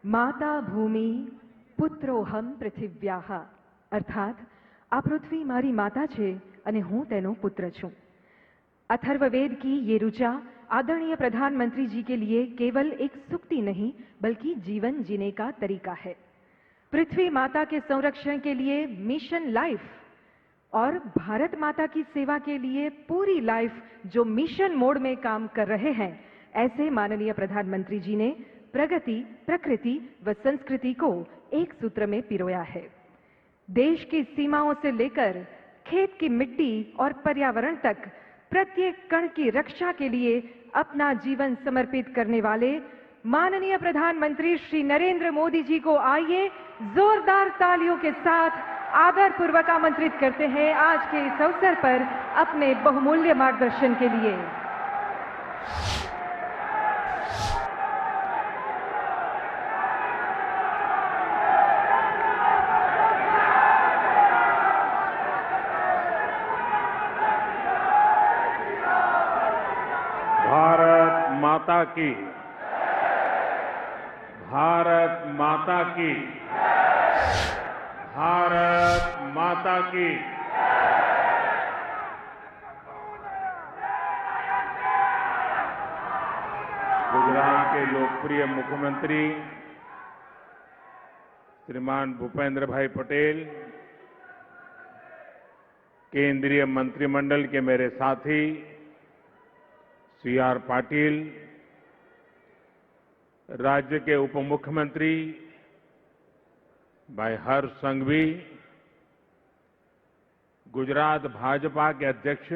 માતા ભૂમિ પુત્રોહમ પૃથિવ્યાહ અર્થાત આ પૃથ્વી મારી માતા છે અને હું તેનો પુત્ર છું। अथर्ववेद की ये ऋचा आदरणीय प्रधानमंत्री जी के लिए केवल एक सूक्ति नहीं बल्कि जीवन जीने का तरीका है। पृथ्वी माता के संरक्षण के लिए मिशन लाइफ और भारत माता की सेवा के लिए पूरी लाइफ जो मिशन मोड में काम कर रहे हैं, ऐसे माननीय प्रधानमंत्री जी ने प्रगति, प्रकृति व संस्कृति को एक सूत्र में पिरोया है। देश की सीमाओं से लेकर खेत की मिट्टी और पर्यावरण तक प्रत्येक कण की रक्षा के लिए अपना जीवन समर्पित करने वाले माननीय प्रधानमंत्री श्री नरेंद्र मोदी जी को आइए जोरदार तालियों के साथ आदरपूर्वक आमंत्रित करते हैं आज के इस अवसर पर अपने बहुमूल्य मार्गदर्शन के लिए। माता की, भारत माता की, भारत माता की। गुजरात के लोकप्रिय मुख्यमंत्री श्रीमान भूपेंद्र भाई पटेल, केंद्रीय मंत्रिमंडल के मेरे साथी सी आर पाटिल, राज्य के उप मुख्यमंत्री भाई हर्ष संघवी, गुजरात भाजपा के अध्यक्ष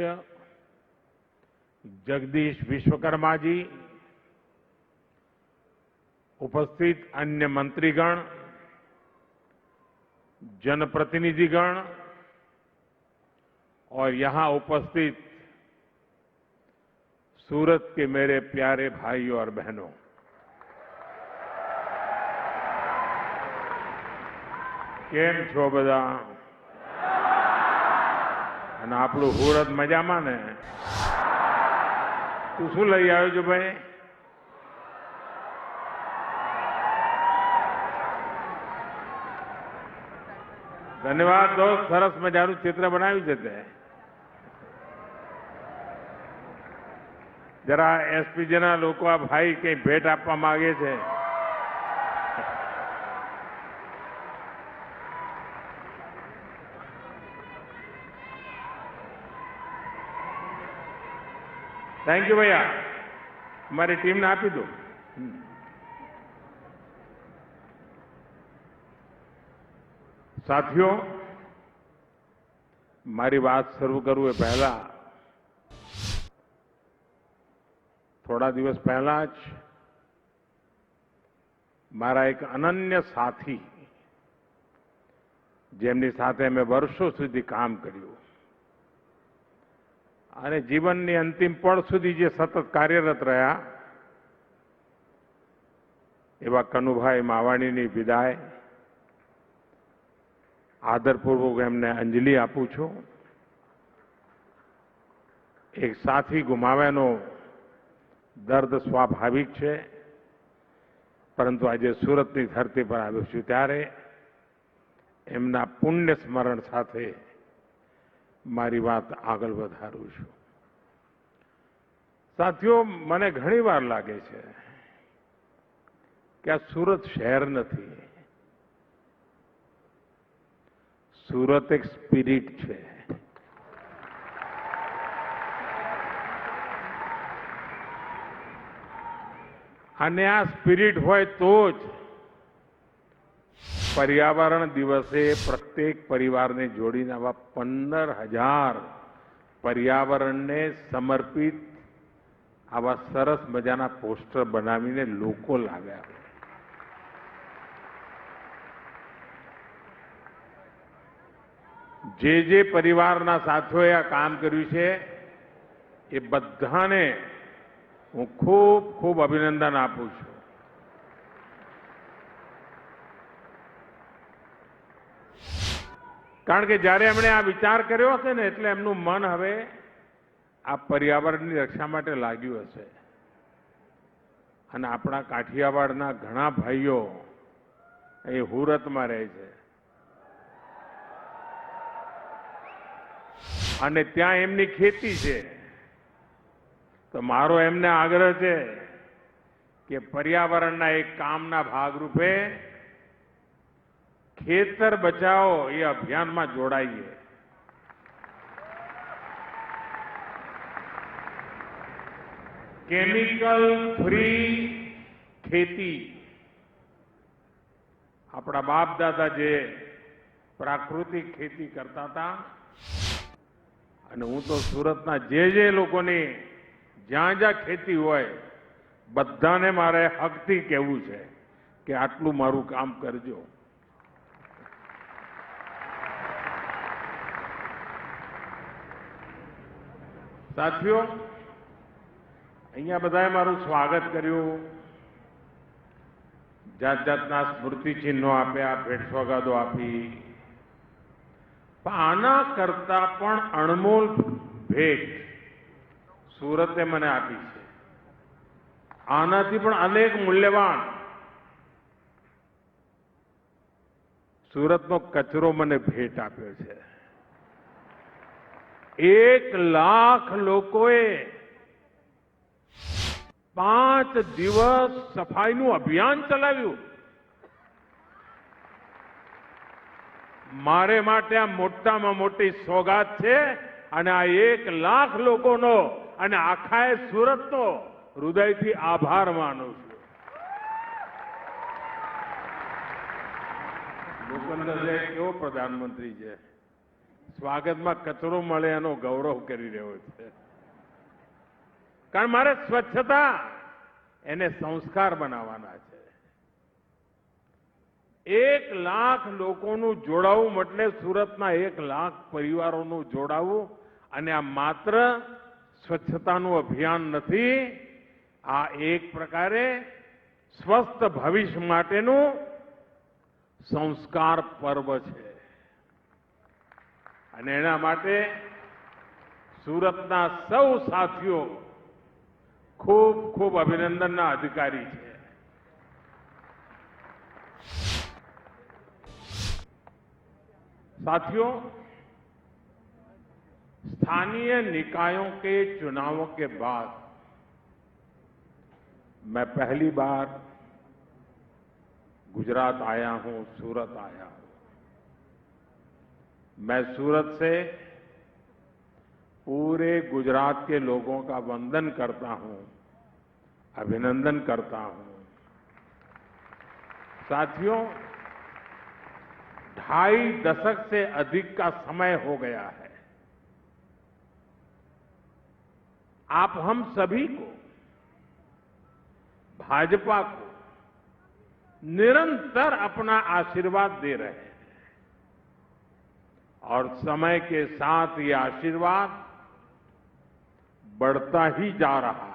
जगदीश विश्वकर्मा जी, उपस्थित अन्य मंत्रीगण, जनप्रतिनिधिगण और यहां उपस्थित सूरत के मेरे प्यारे भाइयों और बहनों, કેમ છો બધા? અને આપણું સુરત મજામાં ને? તું શું લઈ આવ્યો છો ભાઈ? ધન્યવાદ દોસ્ત, સરસ મજાનું ચિત્ર બનાવ્યું છે તે। જરા એસપીજીના લોકો આ ભાઈ કંઈ ભેટ આપવા માંગે છે? थैंक यू भैया, हमारी टीम ने आपी दो। साथियों, मारी बात शुरू करूं એ પહેલા થોડા દિવસ પહેલા જ મારા એક અનન્ય સાથી, જેમની સાથે મેં વર્ષો સુધી કામ કર્યું અને જીવનની અંતિમ પળ સુધી જે સતત કાર્યરત રહ્યા, એવા કનુભાઈ માવાણીની વિદાય આદરપૂર્વક એમને અંજલિ આપું છું। એક સાથી ગુમાવ્યાનો દર્દ સ્વાભાવિક છે, પરંતુ આજે સુરતની ધરતી પર આવ્યો છું ત્યારે એમના પુણ્ય સ્મરણ સાથે મારી વાત આગળ વધારું છું। સાથીઓ, મને ઘણીવાર લાગે છે કે આ સુરત શહેર નથી, સુરત એક સ્પિરિટ છે। અને આ સ્પિરિટ હોય તો જ पर्यावरण दिवसे प्रत्येक परिवार ने जोड़ीने आवा 15,000 पर्यावरण ने समर्पित आवा सरस मजाना पोस्टर बनावीने लोको लाव्या। जे परिवारना साथीओए आ काम कर्युं छे ए बधाने हूँ खूब खूब अभिनंदन आपું છું। કારણ કે જ્યારે એમણે આ વિચાર કર્યો હશે ને એટલે એમનું મન હવે આ પર્યાવરણની રક્ષા માટે લાગ્યું હશે। અને આપણા કાઠિયાવાડના ઘણા ભાઈઓ એ હુરતમાં રહે છે અને ત્યાં એમની ખેતી છે. તો મારો એમને આગ્રહ છે કે પર્યાવરણના એક કામના ભાગરૂપે ખેતર બચાવો એ અભિયાનમાં જોડાઈએ. કેમિકલ ફ્રી ખેતી આપણા બાપ દાદા જે પ્રાકૃતિક ખેતી કરતા હતા અને હું તો સુરતના જે લોકોની જ્યાં જ્યાં ખેતી હોય બધાને મારે હકથી કહેવું છે કે આટલું મારું કામ કરજો. સાથીઓ, અહીંયા બધાએ મારું સ્વાગત કર્યું, જાત જાતના સ્મૃતિ ચિહ્નો આપ્યા, ભેટ સોગાદો આપી. પણ આના કરતા પણ અણમોલ ભેટ સુરતે મને આપી છે. આનાથી પણ અનેક મૂલ્યવાન સુરતનો કચરો મને ભેટ આપ્યો છે. 1 લાખ લોકોએ 5 દિવસ સફાઈનું અભિયાન ચલાવ્યું. મારે માટે આ મોટામાં મોટી સોગાત છે અને આ 1 લાખ લોકોનો અને આખા સુરતનો હૃદયથી આભાર માનું છું. ભૂપેન્દ્ર કેવો પ્રધાનમંત્રી છે, સ્વાગતમાં કચરો મળે એનો ગૌરવ કરી રહ્યો છે. કારણ મારે સ્વચ્છતા એને સંસ્કાર બનાવવાના છે. 1 લાખ લોકોનું જોડાવું એટલે સુરતના 1 લાખ પરિવારોનું જોડાવું. અને આ માત્ર સ્વચ્છતાનું અભિયાન નથી, આ એક પ્રકારે સ્વસ્થ ભવિષ્ય માટેનું સંસ્કાર પર્વ છે. અને એના માટે સુરતના સૌ સાથીઓ ખૂબ ખૂબ અભિનંદનના અધિકારી છે. साथियों, स्थानीय निकायों के चुनावों के बाद मैं पहली बार गुजरात आया हूं, सूरत आया हूं. मैं सूरत से पूरे गुजरात के लोगों का वंदन करता हूं, अभिनंदन करता हूं. साथियों, 2.5 दशक से अधिक का समय हो गया है. आप हम सभी को, भाजपा को निरंतर अपना आशीर्वाद दे रहे हैं और समय के साथ ये आशीर्वाद बढ़ता ही जा रहा है.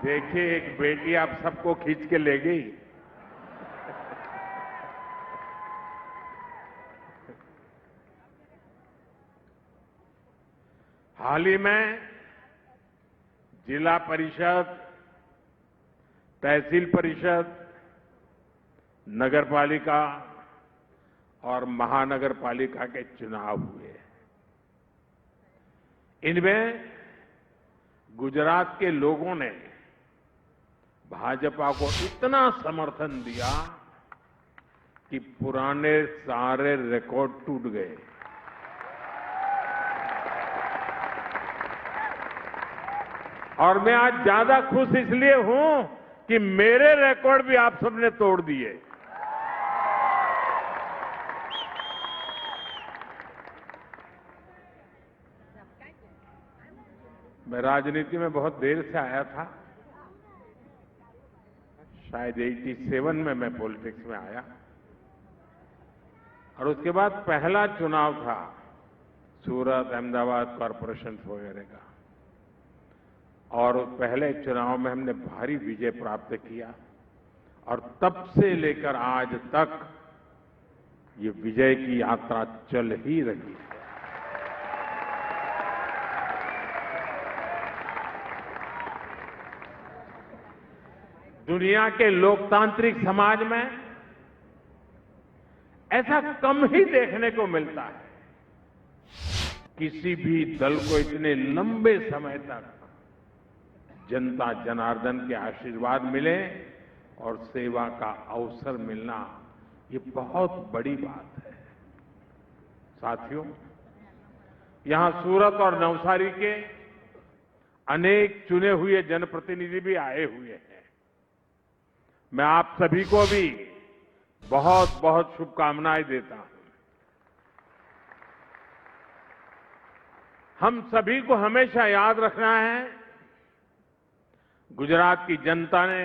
देखिए, एक बेटी आप सबको खींच के ले गई. हाल ही में जिला परिषद, तहसील परिषद, नगर पालिका और महानगर पालिका के चुनाव हुए. इनमें गुजरात के लोगों ने भाजपा को इतना समर्थन दिया कि पुराने सारे रिकॉर्ड टूट गए. और मैं आज ज्यादा खुश इसलिए हूं कि मेरे रिकॉर्ड भी आप सबने तोड़ दिए. मैं राजनीति में बहुत देर से आया था, शायद 87 में मैं पॉलिटिक्स में आया और उसके बाद पहला चुनाव था सूरत, अहमदाबाद कॉरपोरेशन वगैरह का. और उस पहले चुनाव में हमने भारी विजय प्राप्त किया और तब से लेकर आज तक ये विजय की यात्रा चल ही रही है। दुनिया के लोकतांत्रिक समाज में ऐसा कम ही देखने को मिलता है किसी भी दल को इतने लंबे समय तक जनता जनार्दन के आशीर्वाद मिले और सेवा का अवसर मिलना, ये बहुत बड़ी बात है। साथियों, यहां सूरत और नवसारी के अनेक चुने हुए जनप्रतिनिधि भी आए हुए हैं। मैं आप सभी को भी बहुत बहुत शुभकामनाएं देता हूं। हम सभी को हमेशा याद रखना है, गुजरात की जनता ने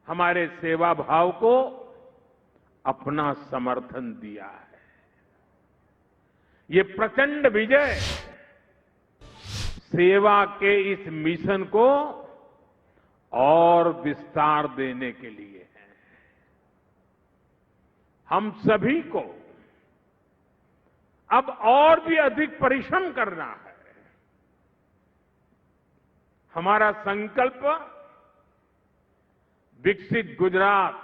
हमारे सेवा भाव को अपना समर्थन दिया है। ये प्रचंड विजय सेवा के इस मिशन को और विस्तार देने के लिए है। हम सभी को अब और भी अधिक परिश्रम करना है। हमारा संकल्प विकसित गुजरात,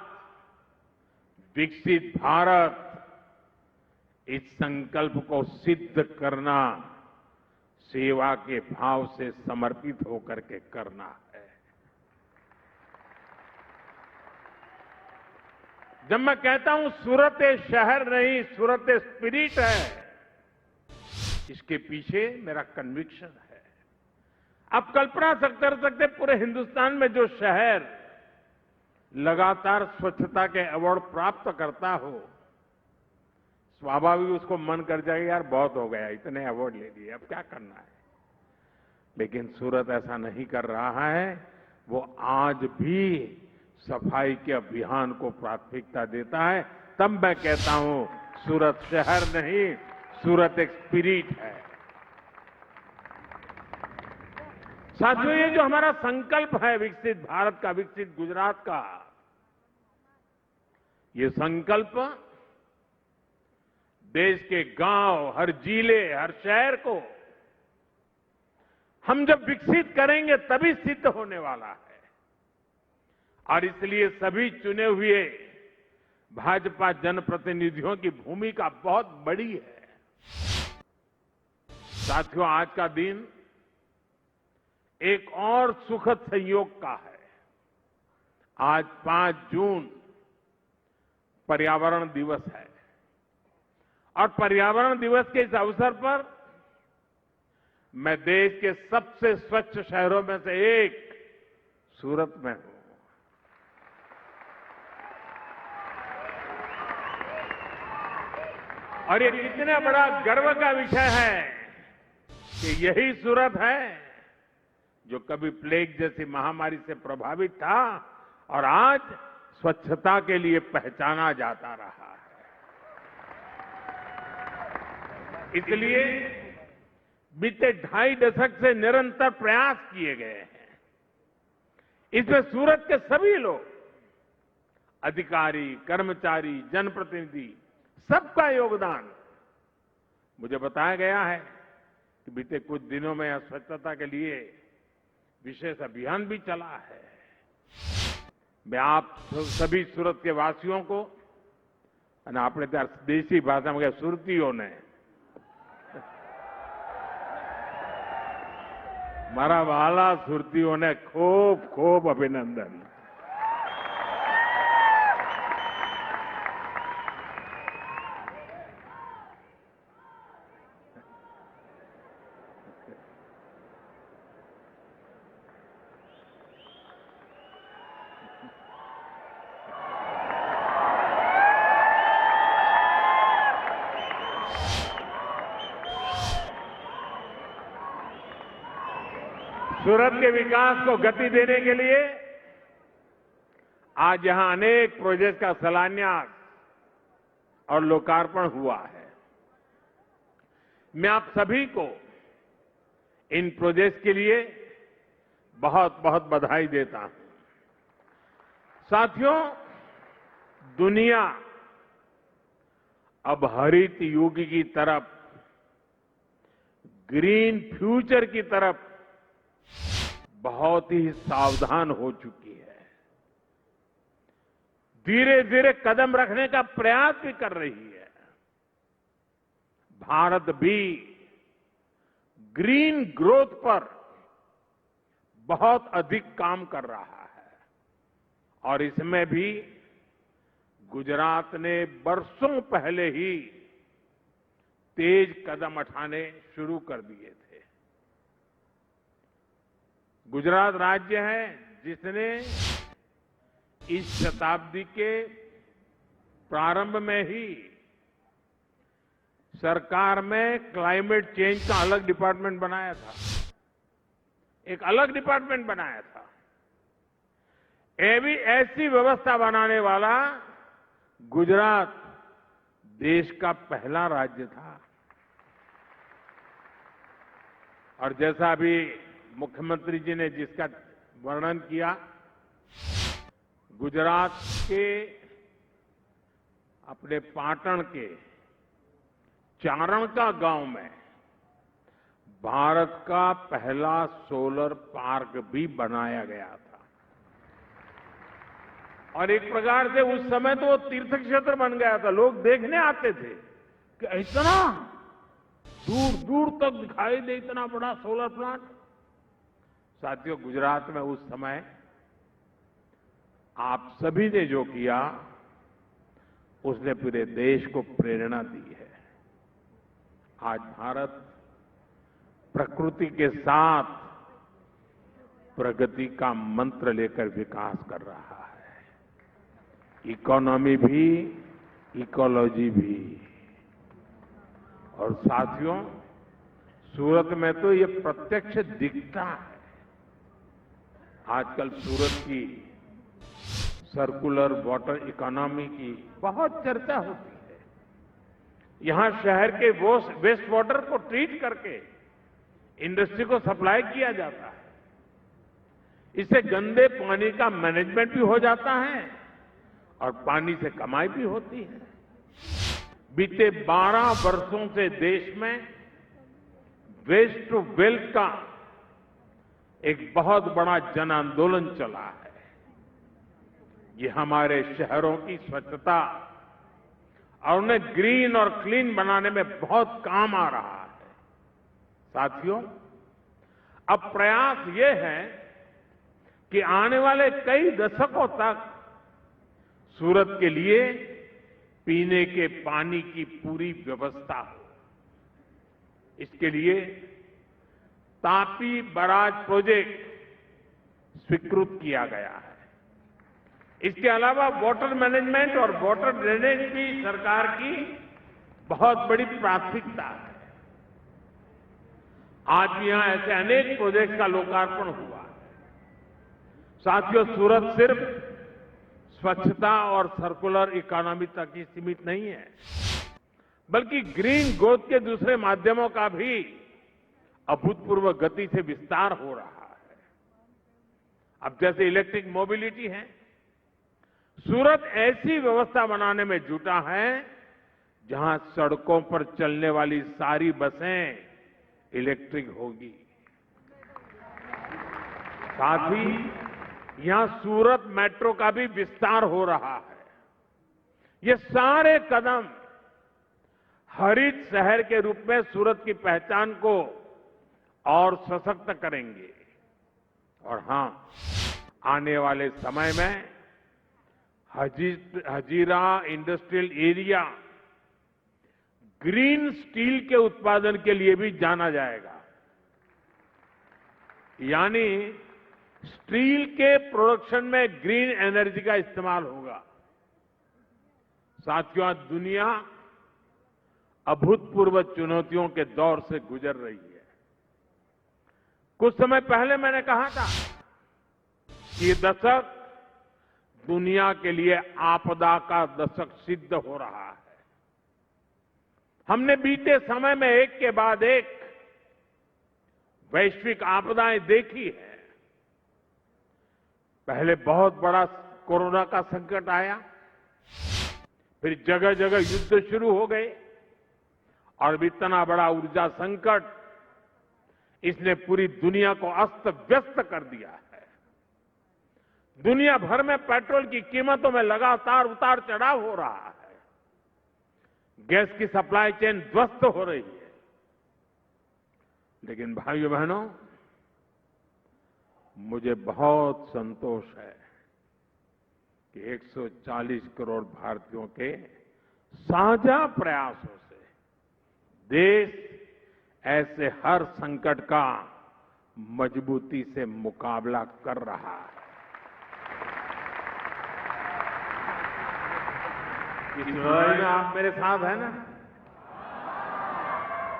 विकसित भारत, इस संकल्प को सिद्ध करना सेवा के भाव से समर्पित होकर के करना है। जब मैं कहता हूं सूरत शहर नहीं, सूरत स्पिरिट है, इसके पीछे मेरा कन्विक्शन है। आप कल्पना कर सकते पूरे हिंदुस्तान में जो शहर लगातार स्वच्छता के अवार्ड प्राप्त करता हो, स्वाभाविक उसको मन कर जाएगा यार बहुत हो गया, इतने अवार्ड ले लिए, अब क्या करना है। लेकिन सूरत ऐसा नहीं कर रहा है। वो आज भी सफाई के अभियान को प्राथमिकता देता है। तब मैं कहता हूं सूरत शहर नहीं, सूरत एक स्पिरिट है। साथियों, ये जो हमारा संकल्प है विकसित भारत का, विकसित गुजरात का, ये संकल्प देश के गांव, हर जिले, हर शहर को हम जब विकसित करेंगे तभी सिद्ध होने वाला है। और इसलिए सभी चुने हुए भाजपा जनप्रतिनिधियों की भूमिका बहुत बड़ी है। साथियों, आज का दिन एक और सुखद संयोग का है। आज 5 जून पर्यावरण दिवस है और पर्यावरण दिवस के इस अवसर पर मैं देश के सबसे स्वच्छ शहरों में से एक सूरत में हूं। और ये कितना बड़ा गर्व का विषय है कि यही सूरत है जो कभी प्लेग जैसी महामारी से प्रभावित था और आज स्वच्छता के लिए पहचाना जाता रहा है। इसलिए बीते 2.5 दशक से निरंतर प्रयास किए गए हैं। इसमें सूरत के सभी लोग, अधिकारी, कर्मचारी, जनप्रतिनिधि, सबका योगदान। मुझे बताया गया है कि बीते कुछ दिनों में स्वच्छता के लिए विशेष अभियान भी चला है। मैं आप सभी सूरत के वासियों को, अपने देसी भाषा में सुरतीयों ने, मारा वाला सुरतीयों ने खूब खूब अभिनंदन। सूरत के विकास को गति देने के लिए आज यहां अनेक प्रोजेक्ट का शिलान्यास और लोकार्पण हुआ है। मैं आप सभी को इन प्रोजेक्ट के लिए बहुत बहुत बधाई देता हूं। साथियों, दुनिया अब हरित युग की तरफ, ग्रीन फ्यूचर की तरफ बहुत ही सावधान हो चुकी है। धीरे धीरे कदम रखने का प्रयास भी कर रही है। भारत भी ग्रीन ग्रोथ पर बहुत अधिक काम कर रहा है और इसमें भी गुजरात ने बरसों पहले ही तेज कदम उठाने शुरू कर दिए थे। गुजरात राज्य है जिसने इस शताब्दी के प्रारंभ में ही सरकार में क्लाइमेट चेंज का अलग डिपार्टमेंट बनाया था। एक अलग डिपार्टमेंट बनाया था। ऐसी व्यवस्था बनाने वाला गुजरात देश का पहला राज्य था। और जैसा अभी मुख्यमंत्री जी ने जिसका वर्णन किया, गुजरात के अपने पाटण के चारणका गांव में भारत का पहला सोलर पार्क भी बनाया गया था। और एक प्रकार से उस समय तो वो तीर्थ क्षेत्र बन गया था। लोग देखने आते थे कि इतना दूर दूर तक दिखाई दे इतना बड़ा सोलर प्लांट। साथियों, गुजरात में उस समय आप सभी ने जो किया उसने पूरे देश को प्रेरणा दी है। आज भारत प्रकृति के साथ प्रगति का मंत्र लेकर विकास कर रहा है। इकोनॉमी भी, इकोलॉजी भी। और साथियों, सूरत में तो ये प्रत्यक्ष दिखता है। आजकल सूरत की सर्कुलर वाटर इकोनॉमी की बहुत चर्चा होती है। यहां शहर के वेस्ट वाटर को ट्रीट करके इंडस्ट्री को सप्लाई किया जाता है। इससे गंदे पानी का मैनेजमेंट भी हो जाता है और पानी से कमाई भी होती है। बीते 12 वर्षों से देश में वेस्ट टू वेल्थ का एक बहुत बड़ा जन आंदोलन चला है। ये हमारे शहरों की स्वच्छता और उन्हें ग्रीन और क्लीन बनाने में बहुत काम आ रहा है। साथियों, अब प्रयास ये है कि आने वाले कई दशकों तक सूरत के लिए पीने के पानी की पूरी व्यवस्था हो। इसके लिए तापी बराज प्रोजेक्ट स्वीकृत किया गया है। इसके अलावा वाटर मैनेजमेंट और वाटर ड्रेनेज भी सरकार की बहुत बड़ी प्राथमिकता है। आज भी यहां ऐसे अनेक प्रोजेक्ट का लोकार्पण हुआ है। साथियों, सूरत सिर्फ स्वच्छता और सर्कुलर इकोनॉमी तक ही सीमित नहीं है, बल्कि ग्रीन ग्रोथ के दूसरे माध्यमों का भी अभूतपूर्व गति से विस्तार हो रहा है। अब जैसे इलेक्ट्रिक मोबिलिटी है, सूरत ऐसी व्यवस्था बनाने में जुटा है जहां सड़कों पर चलने वाली सारी बसें इलेक्ट्रिक होगी। साथ ही यहां सूरत मेट्रो का भी विस्तार हो रहा है। ये सारे कदम हरित शहर के रूप में सूरत की पहचान को और सशक्त करेंगे। और हां, आने वाले समय में Hazira industrial area green steel के उत्पादन के लिए भी जाना जाएगा। यानी स्टील के प्रोडक्शन में ग्रीन एनर्जी का इस्तेमाल होगा। साथियों, आज दुनिया अभूतपूर्व चुनौतियों के दौर से गुजर रही है। कुछ समय पहले मैंने कहा था कि ये दशक दुनिया के लिए आपदा का दशक सिद्ध हो रहा है। हमने बीते समय में एक के बाद एक वैश्विक आपदाएं देखी है। पहले बहुत बड़ा कोरोना का संकट आया, फिर जगह जगह युद्ध शुरू हो गए और अब इतना बड़ा ऊर्जा संकट इसने पूरी दुनिया को अस्त व्यस्त कर दिया है। दुनिया भर में पेट्रोल की कीमतों में लगातार उतार चढ़ाव हो रहा है। गैस की सप्लाई चेन ध्वस्त हो रही है। लेकिन भाइयों बहनों, मुझे बहुत संतोष है कि 140 करोड़ भारतीयों के साझा प्रयासों से देश ऐसे हर संकट का मजबूती से मुकाबला कर रहा है। इस लड़ाई में आप मेरे साथ है ना?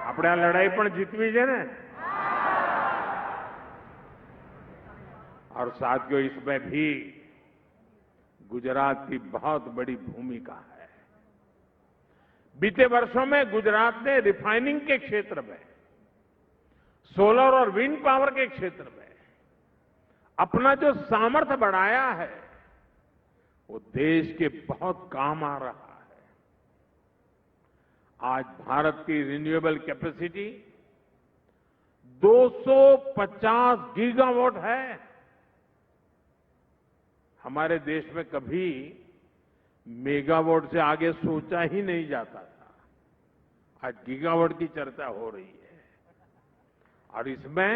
આપણે આ લડાઈ પણ જીતવી છે ને? और साथियों, इसमें भी गुजरात की बहुत बड़ी भूमिका है। बीते वर्षों में गुजरात ने रिफाइनिंग के क्षेत्र में, सोलर और विंड पावर के क्षेत्र में अपना जो सामर्थ्य बढ़ाया है वो देश के बहुत काम आ रहा है। आज भारत की रिन्यूएबल कैपेसिटी 250 गीगावाट है। हमारे देश में कभी मेगावाट से आगे सोचा ही नहीं जाता था। आज गीगावाट की चर्चा हो रही है और इसमें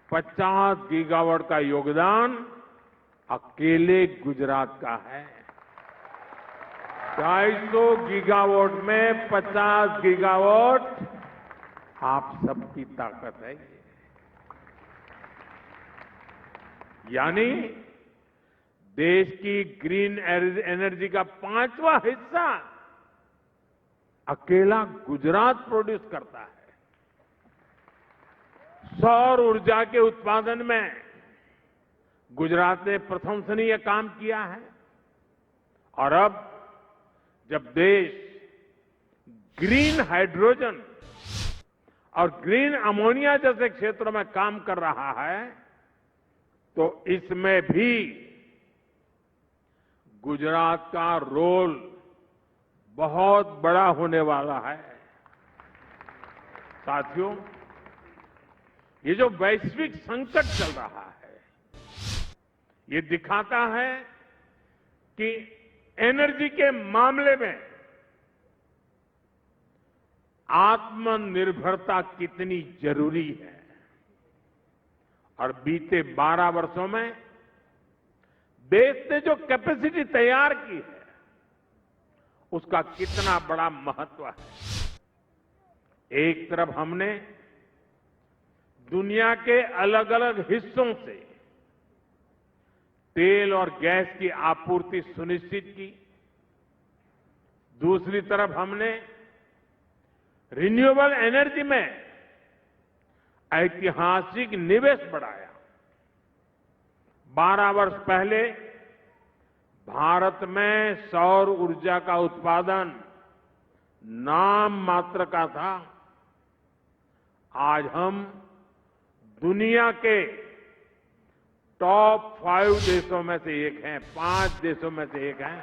50 गीगावाट का योगदान अकेले गुजरात का है। 250 गीगावाट में 50 गीगावाट आप सबकी ताकत है। यानी देश की ग्रीन एनर्जी का 5वां हिस्सा अकेला गुजरात प्रोड्यूस करता है। सौर ऊर्जा के उत्पादन में गुजरात ने प्रशंसनीय काम किया है और अब जब देश ग्रीन हाइड्रोजन और ग्रीन अमोनिया जैसे क्षेत्रों में काम कर रहा है तो इसमें भी गुजरात का रोल बहुत बड़ा होने वाला है। साथियों, ये जो वैश्विक संकट चल रहा है ये दिखाता है कि एनर्जी के मामले में आत्मनिर्भरता कितनी जरूरी है। और बीते 12 वर्षों में देश ने जो कैपेसिटी तैयार की है उसका कितना बड़ा महत्व है। एक तरफ हमने दुनिया के अलग अलग हिस्सों से तेल और गैस की आपूर्ति सुनिश्चित की, दूसरी तरफ हमने रिन्यूएबल एनर्जी में ऐतिहासिक निवेश बढ़ाया। 12 वर्ष पहले भारत में सौर ऊर्जा का उत्पादन नाम मात्र का था। आज हम दुनिया के टॉप 5 देशों में से एक हैं, 5 देशों में से एक हैं।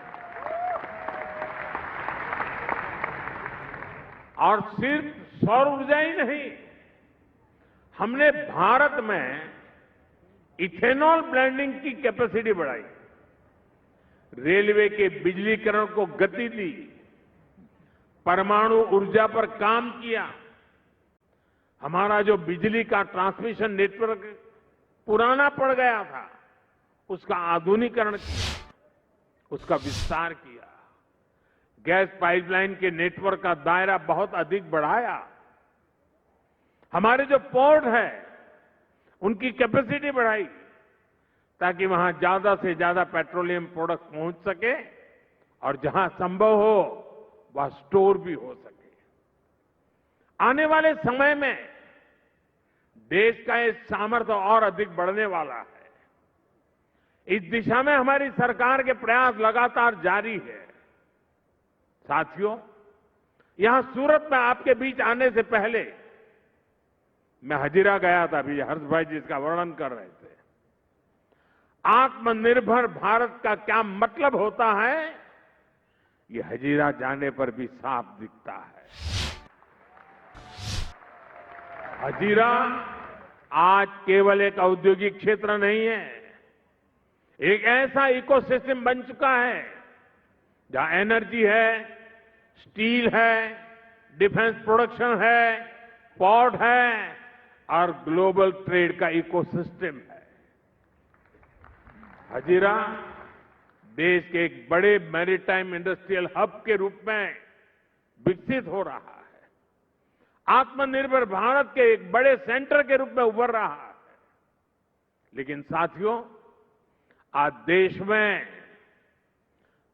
और सिर्फ सौर ऊर्जा ही नहीं, हमने भारत में इथेनॉल ब्लेंडिंग की कैपेसिटी बढ़ाई, रेलवे के बिजलीकरण को गति दी, परमाणु ऊर्जा पर काम किया। हमारा जो बिजली का ट्रांसमिशन नेटवर्क पुराना पड़ गया था उसका आधुनिकीकरण किया, उसका विस्तार किया, गैस पाइपलाइन के नेटवर्क का दायरा बहुत अधिक बढ़ाया। हमारे जो पोर्ट है उनकी कैपेसिटी बढ़ाई ताकि वहां ज्यादा से ज्यादा पेट्रोलियम प्रोडक्ट पहुंच सके और जहां संभव हो वहां स्टोर भी हो सके। आने वाले समय में देश का ये सामर्थ्य और अधिक बढ़ने वाला है। इस दिशा में हमारी सरकार के प्रयास लगातार जारी है। साथियों, यहां सूरत में आपके बीच आने से पहले मैं हजीरा गया था। अभी हर्ष भाई जी इसका वर्णन कर रहे थे। आत्मनिर्भर भारत का क्या मतलब होता है, ये हजीरा जाने पर भी साफ दिखता है। हजीरा आज केवल एक औद्योगिक क्षेत्र नहीं है, एक ऐसा इकोसिस्टम बन चुका है जहां एनर्जी है, स्टील है, डिफेंस प्रोडक्शन है, पोर्ट है और ग्लोबल ट्रेड का इकोसिस्टम है। हजीरा देश के एक बड़े मैरीटाइम इंडस्ट्रियल हब के रूप में विकसित हो रहा है, आत्मनिर्भर भारत के एक बड़े सेंटर के रूप में उभर रहा है। लेकिन साथियों, आज देश में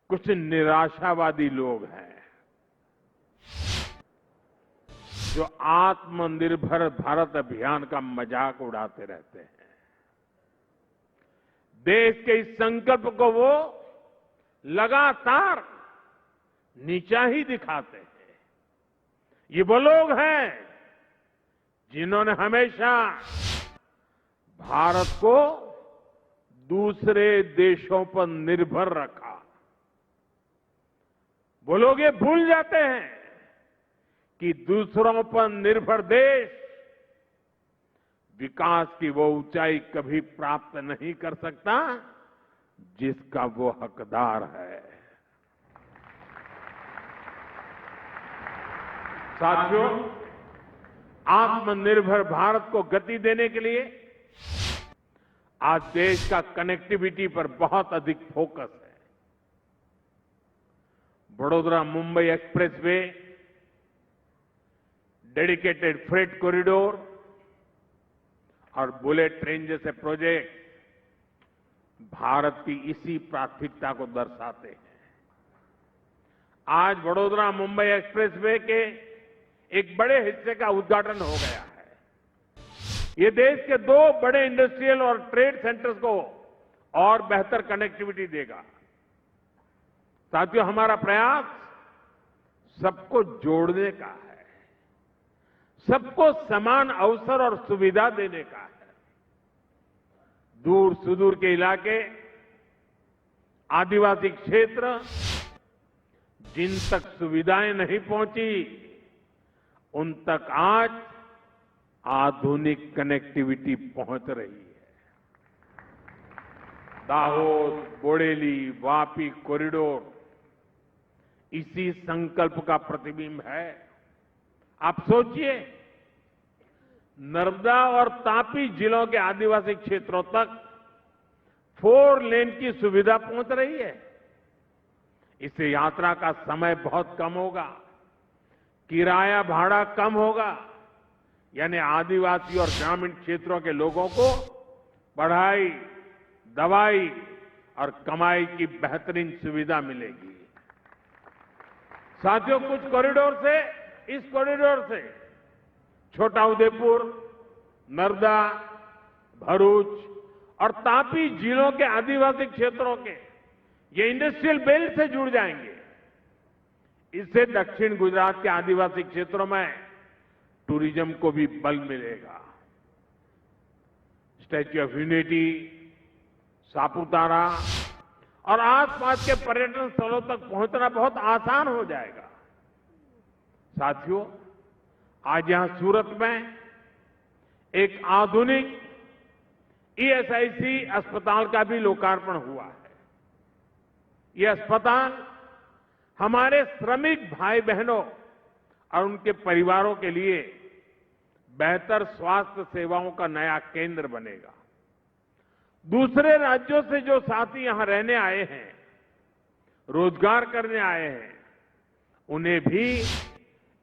कुछ निराशावादी लोग हैं जो आत्मनिर्भर भारत अभियान का मजाक उड़ाते रहते हैं। देश के इस संकल्प को वो लगातार नीचा ही दिखाते हैं। ये वो लोग हैं जिन्होंने हमेशा भारत को दूसरे देशों पर निर्भर रखा। वो लोग ये भूल जाते हैं कि दूसरों पर निर्भर देश विकास की वो ऊंचाई कभी प्राप्त नहीं कर सकता जिसका वो हकदार है। साथियों, आत्मनिर्भर भारत को गति देने के लिए आज देश का कनेक्टिविटी पर बहुत अधिक फोकस है। Vadodara Mumbai expressway, dedicated freight corridor और बुलेट ट्रेन जैसे प्रोजेक्ट भारत की इसी प्राथमिकता को दर्शाते हैं। आज वडोदरा मुंबई एक्सप्रेसवे के एक बड़े हिस्से का उद्घाटन हो गया है। ये देश के दो बड़े इंडस्ट्रियल और ट्रेड सेंटर्स को और बेहतर कनेक्टिविटी देगा। साथियों, हमारा प्रयास सबको जोड़ने का है, सबको समान अवसर और सुविधा देने का है। दूर सुदूर के इलाके, आदिवासी क्षेत्र जिन तक सुविधाएं नहीं पहुंची, उन तक आज आधुनिक कनेक्टिविटी पहुंच रही है। दाहोद, बोडेली, वापी कॉरिडोर इसी संकल्प का प्रतिबिंब है। आप सोचिए, नर्मदा और तापी जिलों के आदिवासी क्षेत्रों तक 4 लेन की सुविधा पहुंच रही है। इससे यात्रा का समय बहुत कम होगा, किराया भाड़ा कम होगा, यानी आदिवासी और ग्रामीण क्षेत्रों के लोगों को पढ़ाई, दवाई और कमाई की बेहतरीन सुविधा मिलेगी। साथियों, कुछ कॉरिडोर से, इस कॉरिडोर से छोटा उदेपुर, नर्मदा, भरूच और तापी जिलों के आदिवासी क्षेत्रों के ये इंडस्ट्रियल बेल्ट से जुड़ जाएंगे। इससे दक्षिण गुजरात के आदिवासी क्षेत्रों में टूरिज्म को भी बल मिलेगा। स्टैच्यू ऑफ यूनिटी, सापुतारा और आसपास के पर्यटन स्थलों तक पहुंचना बहुत आसान हो जाएगा। साथियों, आज यहां सूरत में एक आधुनिक ईएसआईसी अस्पताल का भी लोकार्पण हुआ है। यह अस्पताल हमारे श्रमिक भाई बहनों और उनके परिवारों के लिए बेहतर स्वास्थ्य सेवाओं का नया केंद्र बनेगा। दूसरे राज्यों से जो साथी यहां रहने आए हैं, रोजगार करने आए हैं, उन्हें भी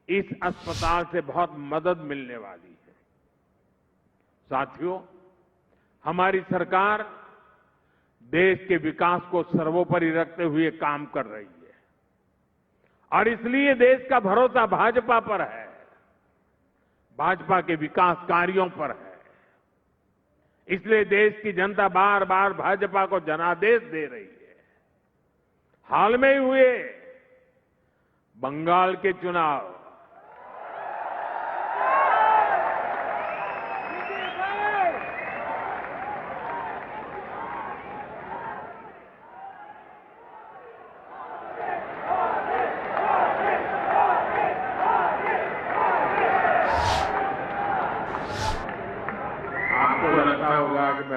इस अस्पताल से बहुत मदद मिलने वाली है। साथियों, हमारी सरकार देश के विकास को सर्वोपरि रखते हुए काम कर रही है और इसलिए देश का भरोसा भाजपा पर है, भाजपा के विकास कार्यों पर है। इसलिए देश की जनता बार बार भाजपा को जनादेश दे रही है। हाल में ही हुए बंगाल के चुनाव,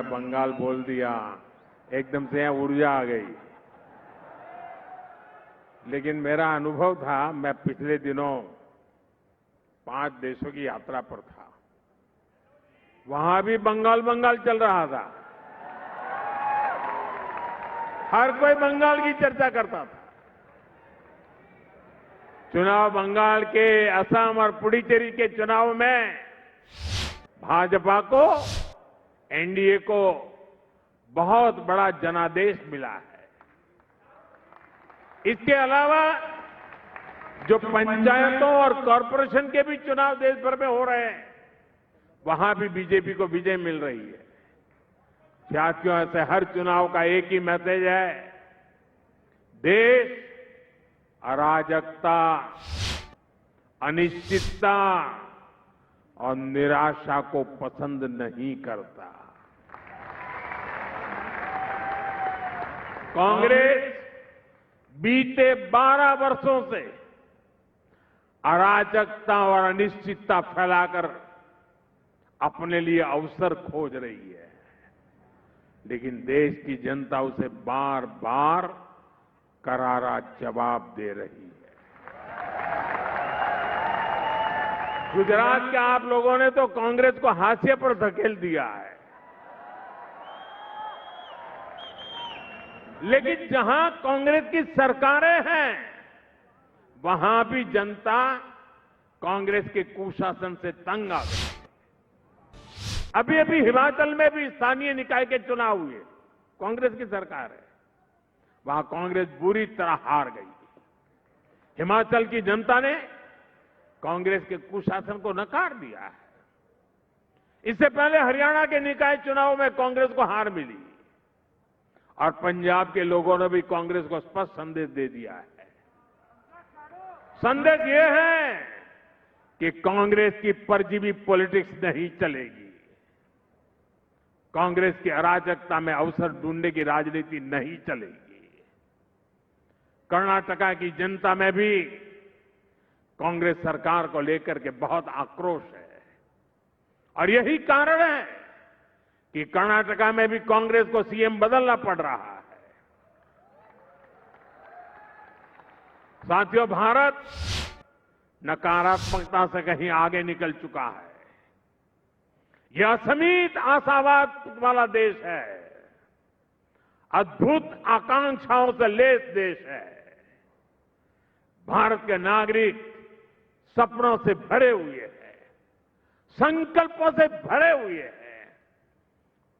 बंगाल बोल दिया, एकदम से यहां ऊर्जा आ गई। लेकिन मेरा अनुभव था, मैं पिछले दिनों 5 देशों की यात्रा पर था, वहां भी बंगाल बंगाल चल रहा था। हर कोई बंगाल की चर्चा करता था। चुनाव बंगाल के, असम और पुडुचेरी के चुनाव में भाजपा को, एनडीए को बहुत बड़ा जनादेश मिला है। इसके अलावा जो पंचायतों और कॉरपोरेशन के भी चुनाव देश भर में हो रहे हैं, वहां भी बीजेपी को विजय मिल रही है। साथियों, ऐसे हर चुनाव का एक ही मैसेज है, देश अराजकता, अनिश्चितता और निराशा को पसंद नहीं करता। कांग्रेस बीते 12 वर्षों से अराजकता और अनिश्चितता फैलाकर अपने लिए अवसर खोज रही है, लेकिन देश की जनता उसे बार बार करारा जवाब दे रही है। गुजरात के आप लोगों ने तो कांग्रेस को हाशिए पर धकेल दिया है, लेकिन जहां कांग्रेस की सरकारें हैं, वहां भी जनता कांग्रेस के कुशासन से तंग आ गई। अभी अभी हिमाचल में भी स्थानीय निकाय के चुनाव हुए, कांग्रेस की सरकार है, वहां कांग्रेस बुरी तरह हार गई। हिमाचल की जनता ने कांग्रेस के कुशासन को नकार दिया है। इससे पहले हरियाणा के निकाय चुनाव में कांग्रेस को हार मिली और पंजाब के लोगों ने भी कांग्रेस को स्पष्ट संदेश दे दिया है। संदेश यह है कि कांग्रेस की परजीवी पॉलिटिक्स नहीं चलेगी। कांग्रेस की अराजकता में अवसर ढूंढने की राजनीति नहीं चलेगी। कर्नाटका की जनता में भी कांग्रेस सरकार को लेकर के बहुत आक्रोश है और यही कारण है कि कर्नाटका में भी कांग्रेस को सीएम बदलना पड़ रहा है। साथियों, भारत नकारात्मकता से कहीं आगे निकल चुका है। यह असीमित आशावाद वाला देश है, अद्भुत आकांक्षाओं से लैस देश है। भारत के नागरिक सपनों से भरे हुए हैं, संकल्पों से भरे हुए हैं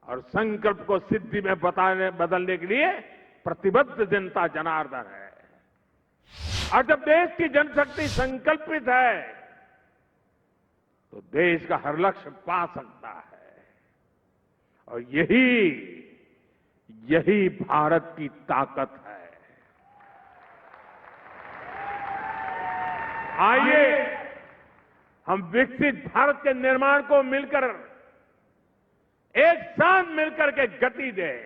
और संकल्प को सिद्धि में बदलने के लिए प्रतिबद्ध जनता जनार्दन है। और जब देश की जनशक्ति संकल्पित है तो देश का हर लक्ष्य पा सकता है और यही भारत की ताकत है। आइए हम विकसित भारत के निर्माण को मिलकर, एक साथ मिलकर के गति दें।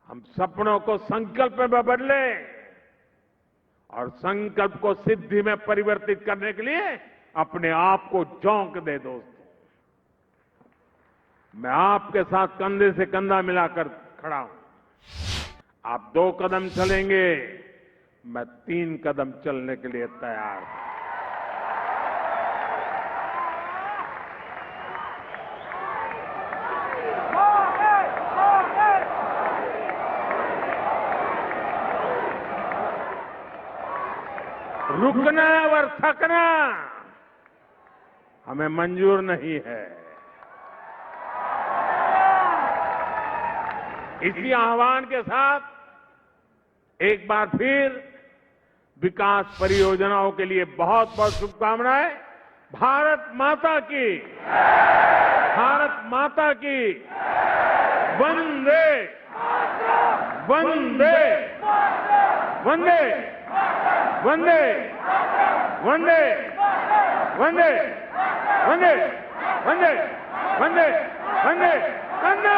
हम सपनों को संकल्प में बदलें और संकल्प को सिद्धि में परिवर्तित करने के लिए अपने आप को झोंक दे। दोस्तों, मैं आपके साथ कंधे से कंधा मिलाकर खड़ा हूं। आप 2 कदम चलेंगे, मैं 3 कदम चलने के लिए तैयार हूं। रुकना और थकना हमें मंजूर नहीं है। इसी आह्वान के साथ एक बार फिर विकास परियोजनाओं के लिए बहुत बहुत शुभकामनाएं। भारत माता की, भारत माता की, वंदे वंदे वंदे वंदे वंदे वंदे वंदे वंदे वंदे वंदे वंदे